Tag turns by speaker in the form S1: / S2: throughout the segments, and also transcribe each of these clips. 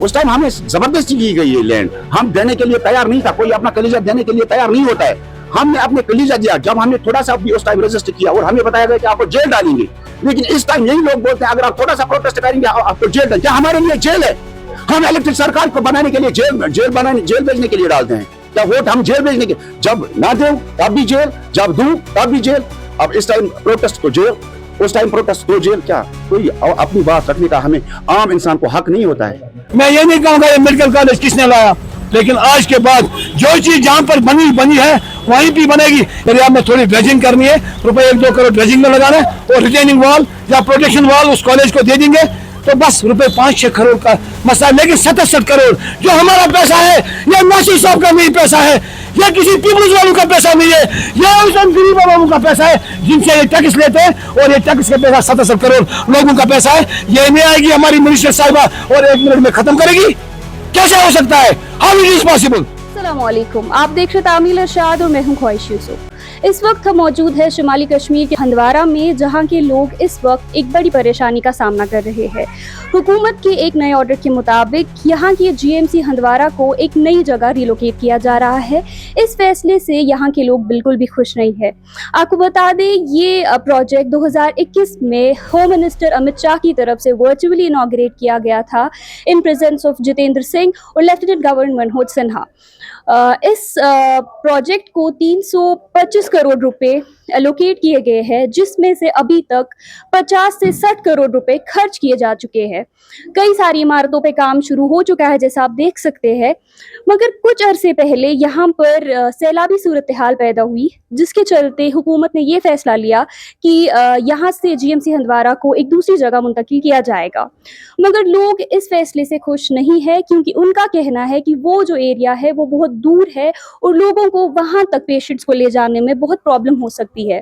S1: उस टाइम हमें जबरदस्ती की गई है लैंड, हम देने के लिए तैयार नहीं था, कोई अपना कलीजा देने के लिए तैयार नहीं होता है। हमने अपने कलीजा दिया, जब हमने थोड़ा सा भी उस टाइम रजिस्ट किया और हमें बताया गया कि आपको जेल डालेंगे, लेकिन इस टाइम यही लोग बोलते हैं अगर आप थोड़ा सा प्रोटेस्ट करेंगे आपको जेल डालेंगे। क्या हमारे लिए जेल है? हम इलेक्टेड सरकार को बनाने के लिए जेल भेजने के लिए डालते हैं क्या वोट? हम जेल भेजने के, जब ना दो तब भी जेल, जब दूं तब भी जेल। अब इस टाइम प्रोटेस्ट को जेल, उस टाइम प्रोटेस्ट को जेल। क्या कोई अपनी बात रखने का हमें आम इंसान को हक नहीं होता है?
S2: मैं ये नहीं कहूँगा ये मेडिकल कॉलेज किसने लाया, लेकिन आज के बाद जो चीज जहाँ पर बनी है वहीं भी बनेगी। यदि आपने थोड़ी ड्रेजिंग करनी है, रुपए 1-2 करोड़ ड्रेजिंग में लगाना है और रिटेनिंग वॉल या प्रोटेक्शन वॉल उस कॉलेज को दे देंगे तो बस रुपए 5-6 करोड़ का मसला। लेकिन 67 करोड़ जो हमारा पैसा है, ये नासिर साहब का नहीं पैसा है, ये किसी पीपुल्स वालों का पैसा नहीं है, ये गरीब वालों का पैसा है जिनसे ये टैक्स लेते हैं। और ये टैक्स का पैसा 67 करोड़ लोगों का पैसा है। ये नहीं आएगी हमारी मिनिस्टर साहिबा और 1 मिनट में खत्म करेगी? कैसे हो सकता है? How it is possible?
S3: अस्सलामुअलैकुम, आप देख रहे तामील अरशाद और मैं हूं ख्वाहिश यूसुफ। इस वक्त हम मौजूद है शुमाली कश्मीर के हंदवारा में, जहां के लोग इस वक्त एक बड़ी परेशानी का सामना कर रहे हैं। हुकूमत के एक नए ऑर्डर के मुताबिक यहाँ के जीएमसी हंदवारा को एक नई जगह रिलोकेट किया जा रहा है। इस फैसले से यहाँ के लोग बिल्कुल भी खुश नहीं है। आपको बता दें ये प्रोजेक्ट 2021 में होम मिनिस्टर अमित शाह की तरफ से वर्चुअली इनॉग्रेट किया गया था in presence of Jitendra Singh और लेफ्टिनेंट गवर्नर मनोज सिन्हा। इस प्रोजेक्ट को 325 करोड़ रुपए एलोकेट किए गए हैं, जिसमें से अभी तक 50 से 60 करोड़ रुपए खर्च किए जा चुके हैं। कई सारी इमारतों पे काम शुरू हो चुका है जैसा आप देख सकते हैं, मगर कुछ अरसे पहले यहाँ पर सैलाबी सूरत हाल पैदा हुई, जिसके चलते हुकूमत ने ये फैसला लिया कि यहाँ से जीएमसी हंदवारा को एक दूसरी जगह मुंतकिल किया जाएगा। मगर लोग इस फैसले से खुश नहीं है, क्योंकि उनका कहना है कि वो जो एरिया है वो बहुत दूर है और लोगों को वहां तक पेशेंट्स को ले जाने में बहुत प्रॉब्लम हो सकती है।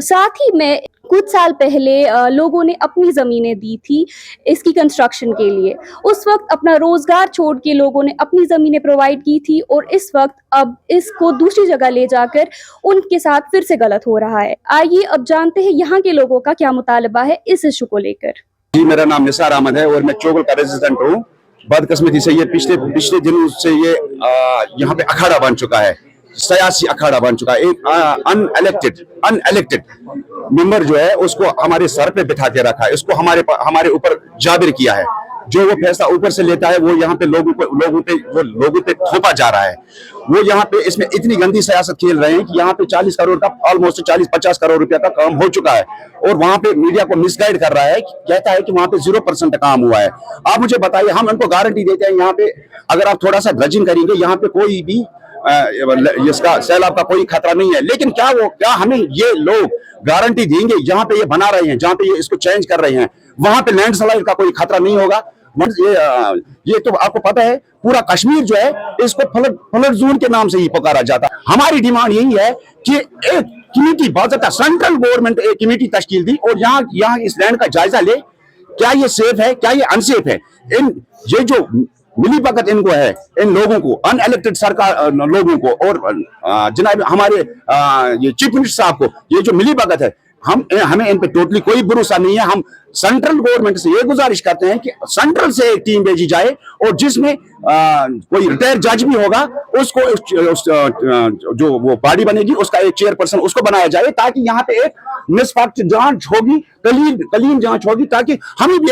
S3: साथ ही में कुछ साल पहले लोगों ने अपनी ज़मीनें दी थी इसकी कंस्ट्रक्शन के लिए। उस वक्त अपना रोज़गार छोड़ के लोगों ने अपनी ज़मीनें प्रोवाइड की थी और इस वक्त अब इसको दूसरी जगह ले जाकर उनके साथ फिर से गलत हो रहा है। आइए अब जानते हैं यहाँ के लोगों का क्या मुतालबा है इस इशू को लेकर।
S1: जी, मेरा नाम निसार अहमद है और मैं चोगल का रेजिडेंट हूँ। बदकिस्मती से ये पिछले दिनों से ये यहाँ पे अखाड़ा बन चुका है, सियासी अखाड़ा बन चुका है। एक अनइलेक्टेड मेंबर जो है उसको हमारे सर पे बिठा के रखा है, इसको हमारे ऊपर जाबिर किया है। जो वो फैसला ऊपर से लेता है वो यहाँ पे लोगों पे थोपा जा रहा है। वो यहाँ पे इसमें इतनी गंदी सियासत खेल रहे हैं कि यहाँ पे 40 करोड़ का ऑलमोस्ट 40-50 करोड़ रुपया का काम हो चुका है और वहाँ पे मीडिया को मिसगाइड कर रहा है, कहता है कि वहाँ पे 0% काम हुआ है। आप मुझे बताइए, हम उनको गारंटी देते हैं यहाँ पे अगर आप थोड़ा सा ड्रजिंग करेंगे यहाँ पे कोई भी इसका सैलाब का कोई खतरा नहीं है। लेकिन क्या हमें ये लोग गारंटी देंगे यहाँ पे ये बना रहे हैं, जहाँ पे ये इसको चेंज कर रहे हैं, वहां पे लैंडस्लाइड का कोई खतरा नहीं होगा? ये तो आपको पता है पूरा कश्मीर जो है इसको फ्लड जोन के नाम से ही पुकारा जाता है। हमारी डिमांड यही है कि एक कमेटी, बाकायदा सेंट्रल गवर्नमेंट एक कमेटी तश्कील दी और यहाँ इस लैंड का जायजा ले, क्या ये सेफ है, क्या ये अनसेफ है। ये जो मिली भगत इनको है, इन लोगों को, अनइलेक्टेड सरकार लोगों को और जनाब हमारे ये चीफ मिनिस्टर साहब को, ये जो मिली भगत है, हमें इन पे टोटली कोई भरोसा नहीं है। हम सेंट्रल गवर्नमेंट से ये गुजारिश करते हैं कि सेंट्रल से एक टीम भेजी जाए और जिसमें कोई रिटायर्ड जज भी होगा, उसको जो वो बॉडी बनेगी उसका एक चेयरपर्सन उसको बनाया जाए, ताकि यहाँ पे एक निष्पक्ष जांच होगी, कलीन जांच होगी, ताकि हमें भी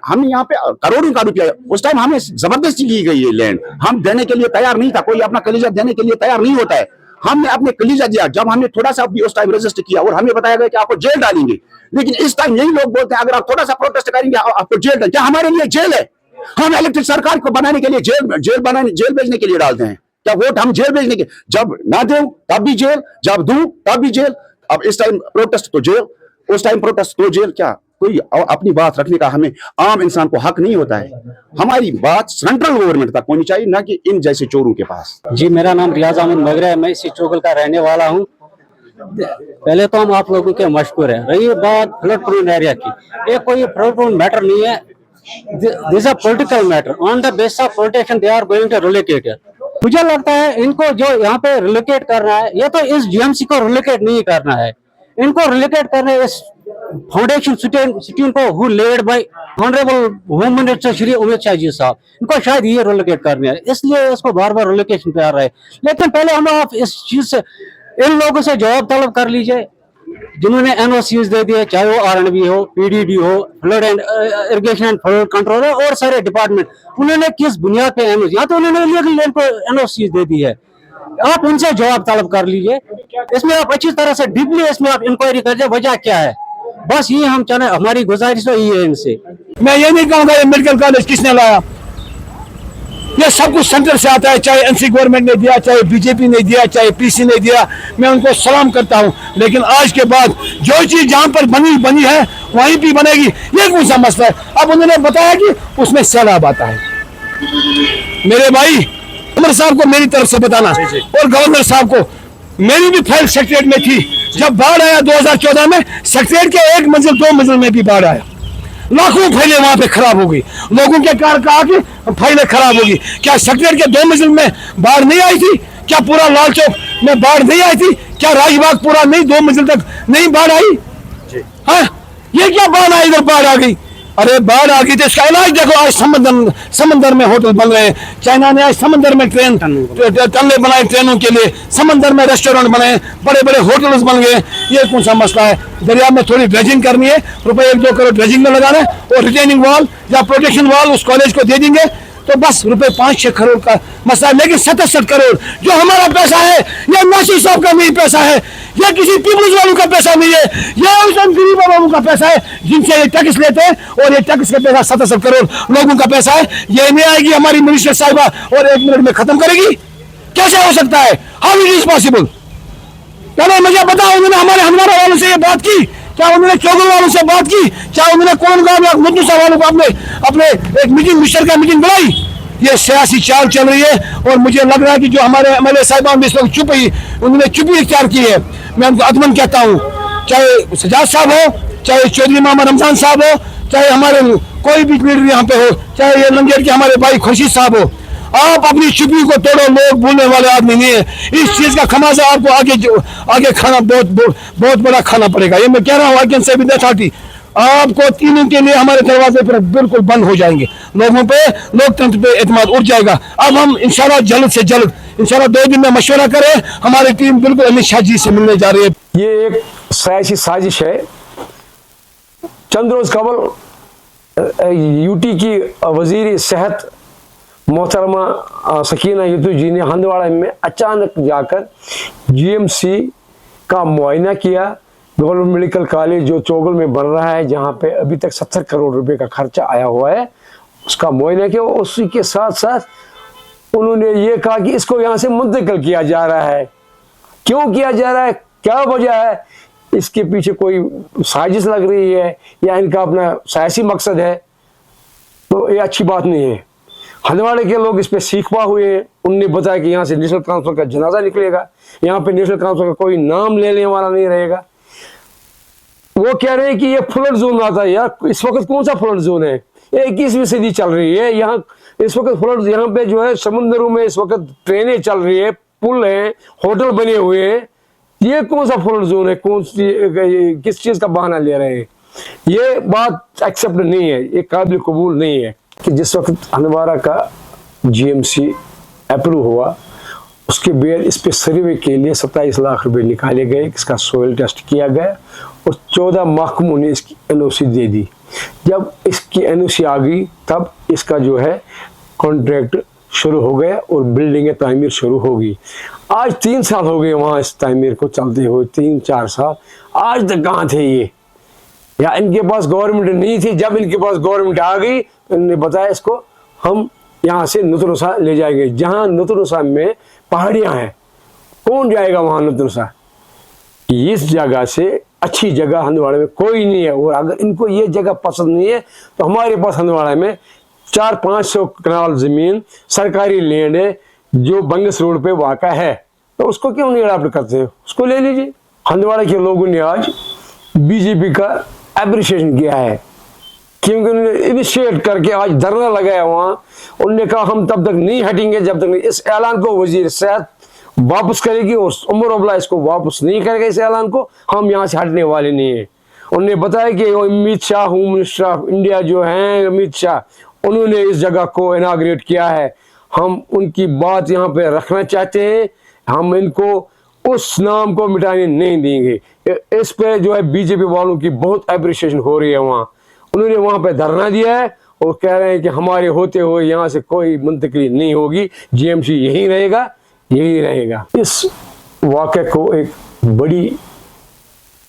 S1: हमने यहाँ पे करोड़ों का रुपया, उस टाइम हमें जबरदस्ती की गई है लैंड, हम देने के लिए तैयार नहीं था, कोई अपना कलीजा देने के लिए तैयार नहीं होता है। हमने अपने कलीजा दिया, जब हमने थोड़ा सा भी उस टाइम रजिस्ट किया और हमें बताया गया कि आपको जेल डालेंगे, लेकिन इस टाइम यही लोग बोलते हैं अगर आप थोड़ा सा प्रोटेस्ट करेंगे आपको जेल डालेंगे। क्या हमारे लिए जेल है? हम इलेक्टेड सरकार को बनाने के लिए जेल भेजने के लिए डालते हैं क्या वोट? हम जेल भेजने के, जब ना दो तब भी जेल, जब दूं तब भी जेल। अब इस टाइम प्रोटेस्ट तो जेल, उस टाइम प्रोटेस्ट तो जेल। क्या कोई अपनी बात रखने का हमें आम इंसान को हक नहीं होता है? हमारी बात सेंट्रल गवर्नमेंट तक होनी चाहिए, ना कि इन जैसे चोरों के पास।
S4: जी, मेरा नाम रियाज अहमद मगरा है, मैं इसी चोगल का रहने वाला हूँ। पहले तो हम आप लोगों के मशहूर है। रही बात फ्लड प्रोन एरिया की, ये कोई फ्लड प्रोन मैटर नहीं है, this a political matter. On the base of protection they are going to relocate. मुझे लगता है इनको जो यहाँ पे रिलोकेट करना है, ये तो इस जीएमसी को रिलोकेट नहीं करना है, इनको रिलोकेट करना है इस फाउंडेशन स्टोन को who laid by honourable home minister Shri Amit Shah ji साहब, इनको शायद ये रिलोकेट करने है, इसलिए इसको बार बार रिलोकेशन पे आ रहा है। लेकिन पहले हम आप इस चीज से इन लोगों से जवाब तलब कर लीजिए जिन्होंने एनओसीज दे दिए, चाहे वो आरएनबी हो, पीडीडी हो, flood and irrigation and flood control है और सारे डिपार्टमेंट, उन्होंने किस बुनियाद पे एनओसी, या तो उन्होंने लीगल लैंड पे एनओसीज दे दी है, आप उनसे जवाब तलब कर लीजिए। इसमें आप अच्छी तरह से डीपली इसमें आप इंक्वायरी करिए वजह क्या है, बस ये हम चाहे, हमारी गुजारिश तो ये है इनसे।
S2: मैं ये नहीं कहूंगा ये मेडिकल कॉलेज किसने लाया, ये सब कुछ सेंटर से आता है, चाहे एनसी गवर्नमेंट ने दिया, चाहे बीजेपी ने दिया, चाहे पीसी ने दिया, मैं उनको सलाम करता हूं। लेकिन आज के बाद जो चीज जहां पर बनी है वहीं भी बनेगी, ये कौन सा मसला है। अब उन्होंने बताया कि उसमें सैलाब आता है। मेरे भाई गवर्नर साहब को मेरी तरफ से बताना और गवर्नर साहब को, मेरी भी फाइल सेक्रेटरीट में थी, जब बाढ़ आया 2014 में, सेक्रेटरीट के 1 मंजिल 2 मंजिल में भी बाढ़ आया, लाखों फाइलें वहां पे खराब हो गई। लोगों के कहा कि फाइलें खराब होगी। क्या सेक्रेटरीट के 2 मंजिल में बाढ़ नहीं आई थी? क्या पूरा लाल चौक में बाढ़ नहीं आई थी? क्या राजबाग पूरा नहीं 2 मंजिल तक नहीं बाढ़ आई? हाँ, ये क्या बाढ़ आई, इधर बाढ़ आ गई। अरे बाढ़ आ गई तो इसका इलाज देखो। आज समंदर में होटल बन रहे हैं, चाइना ने आज समंदर में टनले बनाए ट्रेनों के लिए, समंदर में रेस्टोरेंट बने, बड़े बड़े होटल्स बन गए। ये कौन सा मसला है? दरिया में थोड़ी ड्रेजिंग करनी है, रुपए 1-2 करोड़ ड्रेजिंग में लगाना है और रिटेनिंग वॉल या प्रोटेक्शन वॉल उस कॉलेज को दे देंगे तो बस रुपए 5-6 करोड़ का मसला है। लेकिन 67 करोड़ जो हमारा पैसा है, ये नासिर साहब का नहीं पैसा है, ये किसी पीपुल्स वालों का पैसा नहीं है, ये उन गरीबों वालों का पैसा है जिनसे ये टैक्स लेते हैं, और ये टैक्स का पैसा 67 करोड़ लोगों का पैसा है। ये नहीं आएगी हमारी मिनिस्टर साहिबा और 1 मिनट में खत्म करेगी? कैसे हो सकता है? How it is possible? पहले मुझे बताओ, उन्होंने हमारे हंगारा वालों से ये बात की? क्या उन्होंने चौगल वालों से बात की? क्या उन्होंने कौन गांव मुद्दूसा वालों को अपने एक मीटिंग, मिस्टर का मीटिंग बुलाई? ये सियासी चाल चल रही है और मुझे लग रहा है कि जो हमारे एमएलए साहिबान भी इस वक्त उन्होंने चुप्पी इख्तियार की है। मैं उनको अदमन कहता हूँ, चाहे सजाद साहब हो, चाहे चौधरी मोहम्मद रमजान साहब हो, चाहे हमारे कोई भी लीडर यहाँ पे हो, चाहे ये लंगेर के हमारे भाई खुर्शीद साहब हो, आप अपनी चुप्पी को तोड़ो। लोग भूलने वाले आदमी नहीं है। इस चीज का खमाजा आपको आगे खाना बहुत बड़ा खाना पड़ेगा। ये मैं कह रहा हूँ, I can say with authority, आपको तीनों के लिए हमारे दरवाजे पर बिल्कुल बंद हो जाएंगे। लोगों पे, लोकतंत्र पे एतमाद उठ जाएगा। अब हम इंशाल्लाह जल्द से जल्द, इंशाल्लाह 2 दिन में मशवरा करें, हमारी टीम बिल्कुल अमित शाह जी से मिलने जा रही है।
S5: ये एक सियासी साजिश है। चंद रोज कबल यूटी की वजीर सेहत मोहतरमा सकीना युतु जी ने हंदवाड़ा में अचानक जाकर जीएमसी का मुआयना किया। गवर्नमेंट मेडिकल कॉलेज जो चोगल में बन रहा है, जहाँ पे अभी तक 70 करोड़ रुपए का खर्चा आया हुआ है, उसका मुआयना किया। उसी के साथ साथ उन्होंने ये कहा कि इसको यहाँ से मुंतकिल किया जा रहा है। क्यों किया जा रहा है, क्या वजह है, इसके पीछे कोई साजिश लग रही है या इनका अपना सियासी मकसद है, तो ये अच्छी बात नहीं है। हंदवाड़े के लोग इस पे सीखवा हुए हैं। उनने बताया कि यहाँ से नेशनल काउंसिल का जनाजा निकलेगा, यहाँ पे नेशनल काउंसिल का कोई नाम लेने वाला नहीं रहेगा। वो कह रहे हैं कि ये फ्लड जोन आता है। यार इस वक्त कौन सा फ्लड जोन है? 21वीं सदी चल रही है। यहाँ इस वक्त फ्लड, यहाँ पे जो है समुद्रों में इस वक्त ट्रेनें चल रही है, पुल है, होटल बने हुए हैं। ये कौन सा फ्लड जोन है? कौन सी, किस चीज का बहाना ले रहे हैं? ये बात एक्सेप्ट नहीं है, ये काबिल कबूल नहीं है कि जिस वक्त हंदवाड़ा का जीएमसी अप्रूव हुआ, उसके बाद इस पे सर्वे के लिए 27 लाख रुपए निकाले गए, इसका सोयल टेस्ट किया गया और 14 महकमों ने इसकी एनओसी दे दी। जब इसकी एनओसी आ गई तब इसका जो है कॉन्ट्रैक्ट शुरू हो गया और बिल्डिंग तामीर शुरू होगी। आज 3 साल हो गए वहाँ इस तामीर को चलते हुए, 3-4 साल। आज तक कहाँ थे ये? या इनके पास गवर्नमेंट नहीं थी? जब इनके पास गवर्नमेंट आ गई तो इन्होंने बताया इसको हम यहाँ से नुतनुसा ले जाएंगे। जहाँ नुतनुसा में पहाड़ियाँ हैं, कौन जाएगा वहाँ नुतनुसा? इस जगह से अच्छी जगह हंदवाड़ा में कोई नहीं है। और अगर इनको ये जगह पसंद नहीं है तो हमारे पास हंदवाड़ा में 400-500 कनाल जमीन सरकारी लैंड है जो बंगस रोड पे वाक़ा है, तो उसको क्यों नहीं अडॉप्ट करते हो? उसको ले लीजिए। हंदवाड़ा के लोगों ने आज बीजेपी का एप्रिशिएशन किया है क्योंकि उन्होंने इनिशिएट करके आज धरना लगाया वहाँ। उन्होंने कहा हम तब तक नहीं हटेंगे जब तक इस ऐलान को वजीर सेहत वापस करेगी और उमर अब्ला इसको वापस नहीं करेगा। इस ऐलान को हम यहाँ से हटने वाले नहीं है। उन्होंने बताया कि Amit Shah, home minister of India जो हैं अमित शाह, उन्होंने इस जगह को इनाग्रेट किया है। हम उनकी बात यहाँ पे रखना चाहते हैं, हम इनको उस नाम को मिटाने नहीं देंगे। इस पे जो है बीजेपी वालों की बहुत एप्रिसिएशन हो रही है। वहाँ उन्होंने वहाँ पे धरना दिया है और कह रहे हैं कि हमारे होते हुए यहाँ से कोई मुंतकली नहीं होगी, जीएमसी यही रहेगा, यही रहेगा। इस वाक़े को एक बड़ी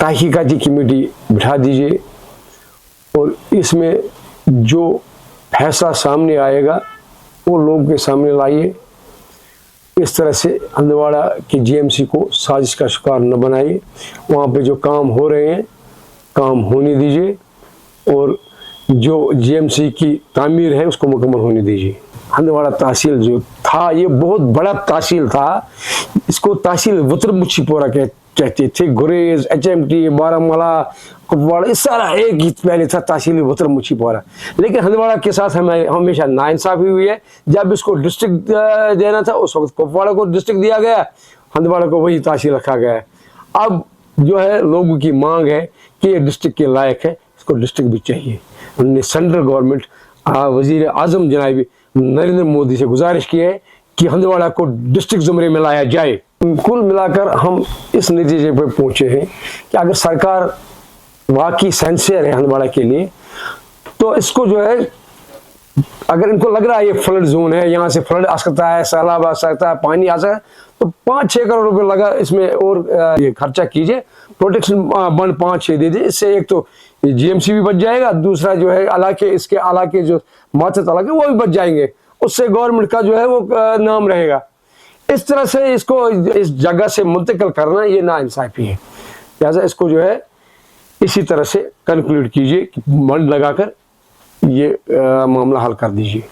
S5: तहकीकाती कमेटी बिठा दीजिए और इसमें जो फैसला सामने आएगा वो लोगों के सामने लाइए। इस तरह से हंदवाड़ा की जीएमसी को साजिश का शिकार न बनाइए। वहाँ पे जो काम हो रहे हैं काम होने दीजिए और जो जीएमसी की तामीर है उसको मुकम्मल होने दीजिए। हंदवाड़ा तहसील जो था ये बहुत बड़ा तहसील था, इसको तहसील वत्रमुछीपोरा कहते थे। गुरेज, HMT, बारामूला, कुपवाड़ा, ये सारा एक ही पहले था तहसील वत्रमुछीपोरा। लेकिन हंदवाड़ा के साथ हमें हमेशा नाइंसाफी हुई है। जब इसको डिस्ट्रिक्ट देना था उस वक्त कुपवाड़ा को डिस्ट्रिक्ट दिया गया, हंदवाड़ा को वही तहसील रखा गया। अब जो है लोगों की मांग है कि ये डिस्ट्रिक्ट के लायक है, इसको डिस्ट्रिक्ट भी चाहिए। उन्होंने सेंट्रल गवर्नमेंट वजीर आजम जनाब नरेंद्र मोदी से गुजारिश की है कि हंदवाड़ा को डिस्ट्रिक्ट ज़ुमरे में लाया जाए। कुल मिलाकर हम इस नतीजे पर पहुंचे हैं कि अगर सरकार वाकई सिंसियर है हंदवाड़ा के लिए तो इसको जो है, अगर इनको लग रहा है ये फ्लड जोन है, यहाँ से फ्लड आ सकता है, सैलाब आ सकता है, पानी आ सकता है, तो 5-6 करोड़ रुपए लगा इसमें और ये खर्चा कीजिए, प्रोटेक्शन बंड 5-6 दे दीजिए। इससे एक तो जीएमसी भी बच जाएगा, दूसरा जो है इलाके, इसके इलाके जो मातहत इलाके वो भी बच जाएंगे, उससे गवर्नमेंट का जो है वो नाम रहेगा। इस तरह से इसको इस जगह से मुंतकिल करना ये नाइंसाफी है। लिहाजा इसको जो है इसी तरह से कंक्लूड कीजिए, बंड लगाकर ये मामला हल कर दीजिए।